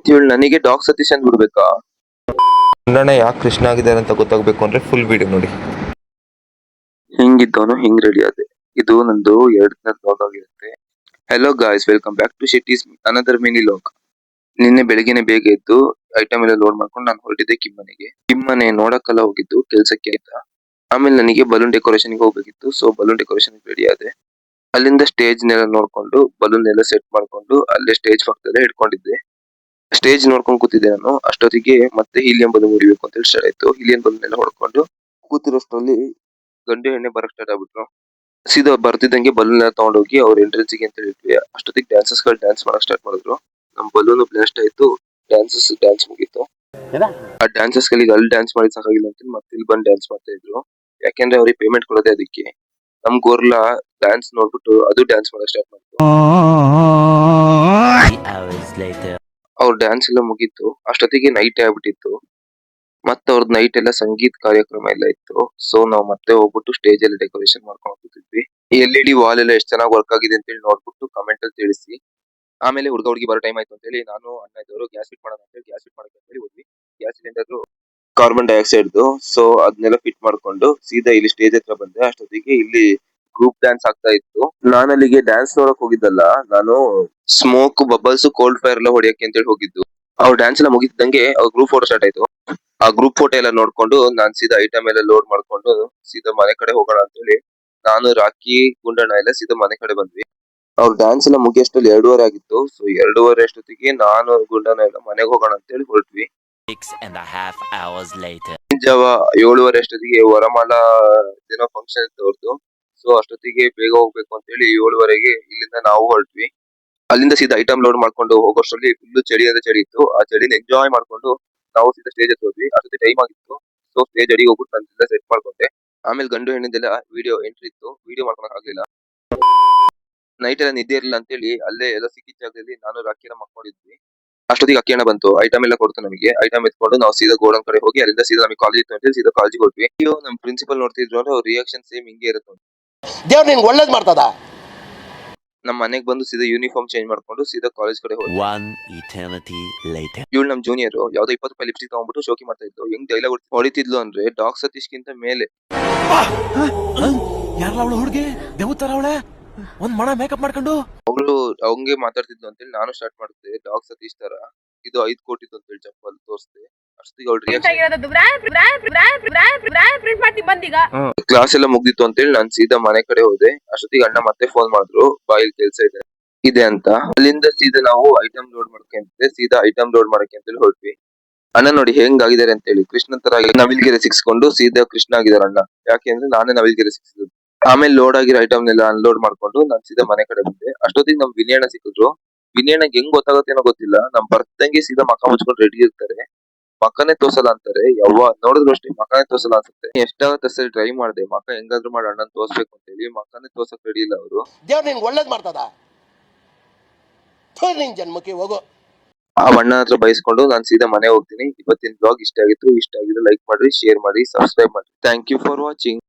ಇವಳು ನನಗೆ ಡಾಗ್ ಸತೀಶ್ ಅಂತ ಬಿಡ್ಬೇಕಾ? ಗುಂಡಣ್ಣ ಯಾಕೆ ಕೃಷ್ಣ ಆಗಿದ್ದಾರೆ ಅಂತ ಗೊತ್ತಾಗ್ಬೇಕು ಅಂದ್ರೆ ಫುಲ್ ವಿಡಿಯೋ ನೋಡಿ. ಹಿಂಗಿದ್ದವನು ಹಿಂಗ್ ರೆಡಿ ಆದೆ. ಇದು ನಂದು 2 ಬ್ಲಾಗ್ ಆಗಿರುತ್ತೆ. Hello guys, welcome back to ಶಿಟೀಸ್ ಅನದರ್ ಮಿನಿ ಲಾಗ್. ನಿನ್ನೆ ಬೆಳಗ್ಗೆನೆ ಬೇಗ ಎದ್ದು ಐಟಮ್ ಎಲ್ಲ ಲೋಡ್ ಮಾಡ್ಕೊಂಡು ನಾನು ಹೊರಟಿದ್ದೆ ಕಿಮ್ಮನೆ ನೋಡಕ್ಕೆಲ್ಲ ಹೋಗಿದ್ದು ಕೆಲ್ಸಕ್ಕೆ ಆಯ್ತಾ. ಆಮೇಲೆ ನನಗೆ ಬಲೂನ್ ಡೆಕೋರೇಷನ್ ಹೋಗ್ಬೇಕಿತ್ತು. ಸೊ ಬಲೂನ್ ಡೆಕೋರೇಷನ್ ರೆಡಿ ಆದೆ. ಅಲ್ಲಿಂದ ಸ್ಟೇಜ್ ನೆಲ್ಲ ನೋಡ್ಕೊಂಡು ಬಲೂನ್ ಎಲ್ಲ ಸೆಟ್ ಮಾಡ್ಕೊಂಡು ಅಲ್ಲೇ ಸ್ಟೇಜ್ ಪಕ್ಕದಲ್ಲೇ ಇಟ್ಕೊಂಡಿದ್ದೆ. ಸ್ಟೇಜ್ ನೋಡ್ಕೊಂಡು ಕೂತಿದ್ದೆ ನಾನು. ಅಷ್ಟೊತ್ತಿಗೆ ಮತ್ತೆ ಹೀಲಿಯಂ ಬಲೂನ್ ಹೊಡಿಬೇಕು ಅಂತ ಹೇಳಿ ಸ್ಟಾರ್ಟ್ ಆಯ್ತು. ಹೀಲಿಯಂ ಬಲೂನ್ ಎಲ್ಲ ಹೊಡ್ಕೊಂಡು ಕೂತಿರೋಷ್ಟರಲ್ಲಿ ಗಂಡು ಎಣ್ಣೆ ಬರಕ್ ಸ್ಟಾರ್ಟ್ ಆಗ್ಬಿಟ್ರು. ಸೀದಾ ಬರ್ತಿದ್ದಂಗೆ ಬಲೂನ್ ಎಲ್ಲ ತಗೊಂಡೋಗಿ ಅವ್ರ ಎಂಟ್ರೆನ್ಸ್ ಗೆ ಅಂತ ಹೇಳಿದ್ವಿ. ಅಷ್ಟೊತ್ತಿಗೆ ಡ್ಯಾನ್ಸರ್ಸ್ ಗಳು ಡ್ಯಾನ್ಸ್ ಮಾಡಕ್ ಸ್ಟಾರ್ಟ್ ಮಾಡಿದ್ರು. ನಮ್ ಬಲೂನ್ ಬ್ಲಾಸ್ಟ್ ಆಯ್ತು. ಡ್ಯಾನ್ಸ್ ಮುಗೀತು. ಆ ಡ್ಯಾನ್ಸರ್ಸ್ ಗಳಿಗೆ ಅಲ್ಲಿ ಡ್ಯಾನ್ಸ್ ಮಾಡಿ ಸಾಕಾಗಿಲ್ಲ ಅಂತ ಮತ್ತೆ ಇಲ್ಲಿ ಬಂದು ಡ್ಯಾನ್ಸ್ ಮಾಡ್ತಾ ಇದ್ರು. ಯಾಕೆಂದ್ರೆ ಅವ್ರಿಗೆ ಪೇಮೆಂಟ್ ಕೊಡೋದೇ ಅದಕ್ಕೆ. ನಮ್ ಗೋರ್ಲಾ ಡ್ಯಾನ್ಸ್ ನೋಡ್ಬಿಟ್ಟು ಅದು ಡ್ಯಾನ್ಸ್ ಮಾಡಕ್ ಸ್ಟಾರ್ಟ್ ಮಾಡಿದ್ರು. ಅವ್ರ ಡ್ಯಾನ್ಸ್ ಎಲ್ಲ ಮುಗೀತು. ಅಷ್ಟೊತ್ತಿಗೆ ನೈಟ್ ಆಗ್ಬಿಟ್ಟಿತ್ತು. ಮತ್ತೆ ಅವ್ರದ್ದು ನೈಟ್ ಎಲ್ಲ ಸಂಗೀತ ಕಾರ್ಯಕ್ರಮ ಎಲ್ಲ ಇತ್ತು. ಸೊ ನಾವ್ ಮತ್ತೆ ಹೋಗ್ಬಿಟ್ಟು ಸ್ಟೇಜ್ ಅಲ್ಲಿ ಡೆಕೋರೇಷನ್ ಮಾಡ್ಕೊಂಡು ಕೂತಿದ್ವಿ. LED ವಾಲ್ ಎಲ್ಲ ಎಷ್ಟು ಚೆನ್ನಾಗಿ ವರ್ಕ್ ಆಗಿದೆ ಅಂತ ಹೇಳಿ ನೋಡ್ಬಿಟ್ಟು ಕಮೆಂಟ್ ಅಲ್ಲಿ ತಿಳಿಸಿ. ಆಮೇಲೆ ಹುಡುಗಿ ಬರೋ ಟೈಮ್ ಆಯ್ತು ಅಂತ ಹೇಳಿ ನಾನು ಅಣ್ಣ ಇದ್ದವರು ಗ್ಯಾಸ್ ಫಿಟ್ ಮಾಡೋಣ ಅಂತ ಹೇಳಿ ಗ್ಯಾಸ್ ಫಿಟ್ ಮಾಡಕ್ಕೆ ಅಂತ ಹೇಳಿ ಹೋದ್ವಿ. Gas cylinder carbon dioxide so ಅದನ್ನೆಲ್ಲ ಫಿಟ್ ಮಾಡ್ಕೊಂಡು ಸೀದಾ ಇಲ್ಲಿ ಸ್ಟೇಜ್ ಹತ್ರ ಬಂದೆ. ಅಷ್ಟೊತ್ತಿಗೆ ಇಲ್ಲಿ ಗ್ರೂಪ್ ಡ್ಯಾನ್ಸ್ ಆಗ್ತಾ ಇತ್ತು. ನಾನು ಅಲ್ಲಿಗೆ ಡ್ಯಾನ್ಸ್ ನೋಡಕ್ ಹೋಗಿದ್ದಲ್ಲ, ನಾನು ಸ್ಮೋಕ್ ಬಬಲ್ಸ್ ಕೋಲ್ಡ್ ಫೈರ್ ಎಲ್ಲ ಹೊಡಿಯಕ್ಕೆ ಅಂತ ಹೇಳಿ ಹೋಗಿದ್ದು. ಅವ್ರ ಡ್ಯಾನ್ಸ್ ಎಲ್ಲ ಮುಗಿತಿದ್ದಂಗೆ ಅವ್ರ ಗ್ರೂಪ್ ಫೋಟೋ ಸ್ಟಾರ್ಟ್ ಆಯ್ತು. ಆ ಗ್ರೂಪ್ ಫೋಟೋ ಎಲ್ಲ ನೋಡ್ಕೊಂಡು ನಾನ್ ಸೀದಾ ಐಟಮ್ ಎಲ್ಲ ಲೋಡ್ ಮಾಡ್ಕೊಂಡು ಸೀದಾ ಮನೆ ಕಡೆ ಹೋಗೋಣ ಅಂತ ಹೇಳಿ ನಾನು, ರಾಕಿ, ಗುಂಡಣ್ಣ ಎಲ್ಲ ಸೀದಾ ಮನೆ ಕಡೆ ಬಂದ್ವಿ. ಅವ್ರ ಡ್ಯಾನ್ಸ್ ಎಲ್ಲ ಮುಗಿಯಷ್ಟಲ್ಲಿ 2:30 ಆಗಿತ್ತು. ಸೊ 2:30 ಅಷ್ಟೊತ್ತಿಗೆ ನಾನು ಗುಂಡಣ್ಣ ಎಲ್ಲ ಮನೆಗೆ ಹೋಗೋಣ ಅಂತ ಹೇಳಿ ಹೊರಟ್ವಿ. 6.5 hours later. ಜಾವ 7:30 ಅಷ್ಟೊತ್ತಿಗೆ ವರಮಾಲ ಏನೋ ಫಂಕ್ಷನ್ ಇತ್ತು ಅವ್ರದ್ದು. ಸೊ ಅಷ್ಟೊತ್ತಿಗೆ ಬೇಗ ಹೋಗ್ಬೇಕು ಅಂತ ಹೇಳಿ 7:30ಗೆ ಇಲ್ಲಿಂದ ನಾವು ಹೊರಟ್ವಿ. ಅಲ್ಲಿಂದ ಸೀದಾ ಐಟಮ್ ಲೋಡ್ ಮಾಡ್ಕೊಂಡು ಹೋಗೋಷ್ಟರಲ್ಲಿ ಫುಲ್ ಚಳಿ ಅಂದ್ರೆ ಚಳಿ ಇತ್ತು. ಆ ಚಳಿನ ಎಂಜಾಯ್ ಮಾಡ್ಕೊಂಡು ನಾವು ಸೀದಾ ಸ್ಟೇಜ್ ಹತ್ರ ಹೋದ್ವಿ. ಅಷ್ಟೊತ್ತಿಗೆ ಟೈಮ್ ಆಗಿತ್ತು. ಸೊ ಸ್ಟೇಜ್ ಅಡಿಗೆ ಹೋಗ್ಬಿಟ್ಟು ನಾನು ಸೆಟ್ ಮಾಡ್ಕೊಂಡೆ. ಆಮೇಲೆ ಗಂಡು ಹೆಣ್ಣಿಂದೆಲ್ಲ ವಿಡಿಯೋ ಎಂಟ್ರಿ ಇತ್ತು. ವಿಡಿಯೋ ಮಾಡ್ಕೊಳಕ್ ಆಗ್ಲಿಲ್ಲ. ನೈಟ್ ಎಲ್ಲ ನಿದ್ದೆ ಇರಲಿಲ್ಲ ಅಂತ ಹೇಳಿ ಅಲ್ಲೇ ಎಲ್ಲ ಸಿಕ್ಕಿದ ಜಾಗದಲ್ಲಿ ನಾನು ರಾಕಿನ ಮಕ್ಕೊಂಡಿದ್ವಿ. ಅಷ್ಟೊತ್ತಿಗೆ ಅಕ್ಕಿ ಹಣ ಬಂತು. ಐಟಮ್ ಎಲ್ಲ ಕೊಡ್ತು ನಮಗೆ. ಐಟಮ್ ಎತ್ಕೊಂಡು ನಾವು ಸೀದಾ ಗೋಡನ್ ಕಡೆ ಹೋಗಿ ಅಲ್ಲಿಂದ ಸೀದಾ ನಮಗೆ ಕಾಲೇಜ್ ಇತ್ತು ಅಂತ ಹೇಳಿ ಸೀದಾ ಕಾಲೇಜಿಗೆ ಹೋದ್ವಿ. ಅಯ್ಯೋ ನಮ್ ಪ್ರಿನ್ಸಿಪಲ್ ನೋಡ್ತಿದ್ರು ಅಂದ್ರೆ ಅವ್ರ ರಿಯಾಕ್ಷನ್ ಸೇಮ್ ಹಿಂಗೆ ಇರುತ್ತೆ. ದೇವ್ರು ನಿನ್ಗೆ ಒಳ್ಳೇದ್ ಮಾಡ್ತದ. ನಮ್ಮ ಮನೆಗೆ ಬಂದು ಸೀದಾ ಯೂನಿಫಾರ್ಮ್ ಚೇಂಜ್ ಮಾಡ್ಕೊಂಡು ಸೀದಾ ಕಾಲೇಜ್ ಕಡೆ ಹೋದ್ವಿ. 1 eternity later. ಇವಳು ನಮ್ ಜೂನಿಯರ್ ಯಾವ್ದೋ 20 ರೂಪಾಯಿ ಲಿಪ್ಸ್ಟಿಕ್ ತಗೊಂಡ್ಬಿಟ್ಟು ಶೋಕಿ ಮಾಡ್ತಾ ಇದ್ಲು. ಹೆಂಗ್ ಡೈಲಾಗ್ ಹೊಡಿತಿದ್ಲು ಅಂದ್ರೆ ಡಾಗ್ ಸತೀಶ್ಗಿಂತ ಮೇಲೆ. ಯಾರಲ್ಲ ಅವಳು ಹುಡುಗಿ ದೇವತರ ಅವಳೆ ಒಂದ್ ಮಣ ಮೇಕಪ್ ಮಾಡ್ಕೊಂಡು ಅವಳು ಅವಂಗೆ ಮಾತಾಡ್ತಿದ್ಲು ಅಂತೇಳಿ ನಾನು ಸ್ಟಾರ್ಟ್ ಮಾಡಿದೆ. ಡಾಗ್ ಸತೀಶ್ ತರ ಇದು 5 ಕೋಟಿದು ಅಂತ ಹೇಳಿ ಚಪ್ಪಲ್ ತೋರಿಸ್ದೆ. ಅಷ್ಟೊತ್ತಿಗೆ ಅವ್ಳ ಕ್ಲಾಸ್ ಎಲ್ಲ ಮುಗ್ದಿತ್ತು ಅಂತ ಹೇಳಿ ನಾನು ಸೀದಾ ಮನೆ ಕಡೆ ಹೋದೆ. ಅಷ್ಟೊತ್ತಿಗೆ ಅಣ್ಣ ಮತ್ತೆ ಫೋನ್ ಮಾಡಿದ್ರು, ಬಾಯಿಲ್ ಕೆಲ್ಸ ಇದೆ ಅಂತ. ಅಲ್ಲಿಂದ ಸೀದಾ ನಾವು ಐಟಮ್ ಲೋಡ್ ಮಾಡಕ್ಕೆ ಸೀದಾ ಐಟಮ್ ಲೋಡ್ ಮಾಡಕ್ಕೆ ಅಂತ ಹೇಳಿ ಹೊರಟ್ವಿ. ಅಣ್ಣ ನೋಡಿ ಹೆಂಗಾಗಿದ್ದಾರೆ ಅಂತ ಹೇಳಿ ಕೃಷ್ಣನ್ ತರ ನವಿಲ್ಗೆರೆ ಸಿಕ್ಸ್ಕೊಂಡು ಸೀದಾ ಕೃಷ್ಣ ಆಗಿದಾರ ಅಣ್ಣ. ಯಾಕೆಂದ್ರೆ ನಾನೇ ನವಿಲ್ಗೆರೆ ಸಿಕ್ಸಿದ್ದು. ಆಮೇಲೆ ಲೋಡ್ ಆಗಿರೋ ಐಟಮ್ ನೆಲ್ಲ ಅನ್ಲೋಡ್ ಮಾಡ್ಕೊಂಡು ನಾನ್ ಸೀದಾ ಮನೆ ಕಡೆ ಬಂದೆ. ಅಷ್ಟೊತ್ತಿಗೆ ನಮ್ ವಿನಯಣ್ಣ ಸಿಕ್ಕಿದ್ರು. ವಿನಯಣ್ಣಗೆ ಹೆಂಗ್ ಗೊತ್ತಾಗತ್ತೇನೋ ಗೊತ್ತಿಲ್ಲ, ನಮ್ ಬರ್ದಂಗೆ ಸೀದಾ ಮಕ್ಕ ಮುಚ್ಕೊಂಡು ರೆಡಿ ಇರ್ತಾರೆ. ಮಕ್ಕನೇ ತೋರ್ಸಲ್ಲ ಅಂತಾರೆ. ಯವ್ವ ನೋಡಿದ್ರು ಅಷ್ಟೇ ಮಕ್ಕನೇ ತೋರ್ಸಲ್ಲ ಅನ್ಸುತ್ತೆ. ಎಷ್ಟಾಗತ್ತೆ ಸರಿ ಟ್ರೈ ಮಾಡಿದೆ ಮಕ್ಕ ಹೆಂಗಾದ್ರು ಮಾಡಿ ಅಣ್ಣನ್ ತೋರ್ಸ್ಬೇಕು ಅಂತ ಹೇಳಿ. ಮಕ್ಕನೇ ತೋರ್ಸಕ್ ರೆಡಿ ಇಲ್ಲ ಅವರು. ದೇವ್ರು ನಿನ್ಗೆ ಒಳ್ಳೇದ್ ಮಾಡ್ತದ. ನಿನ್ ಜನ್ಮಕ್ಕೆ ಹೋಗೋ. ಆ ಅಣ್ಣ ಹತ್ರ ಬಯಸ್ಕೊಂಡು ನಾನ್ ಸೀದಾ ಮನೆ ಹೋಗ್ತೀನಿ. ಇವತ್ತಿನ ಬ್ಲಾಗ್ ಇಷ್ಟ ಆಗಿದ್ರೆ ಲೈಕ್ ಮಾಡ್ರಿ, ಶೇರ್ ಮಾಡಿ, ಸಬ್ಸ್ಕ್ರೈಬ್ ಮಾಡಿ. Thank you for watching.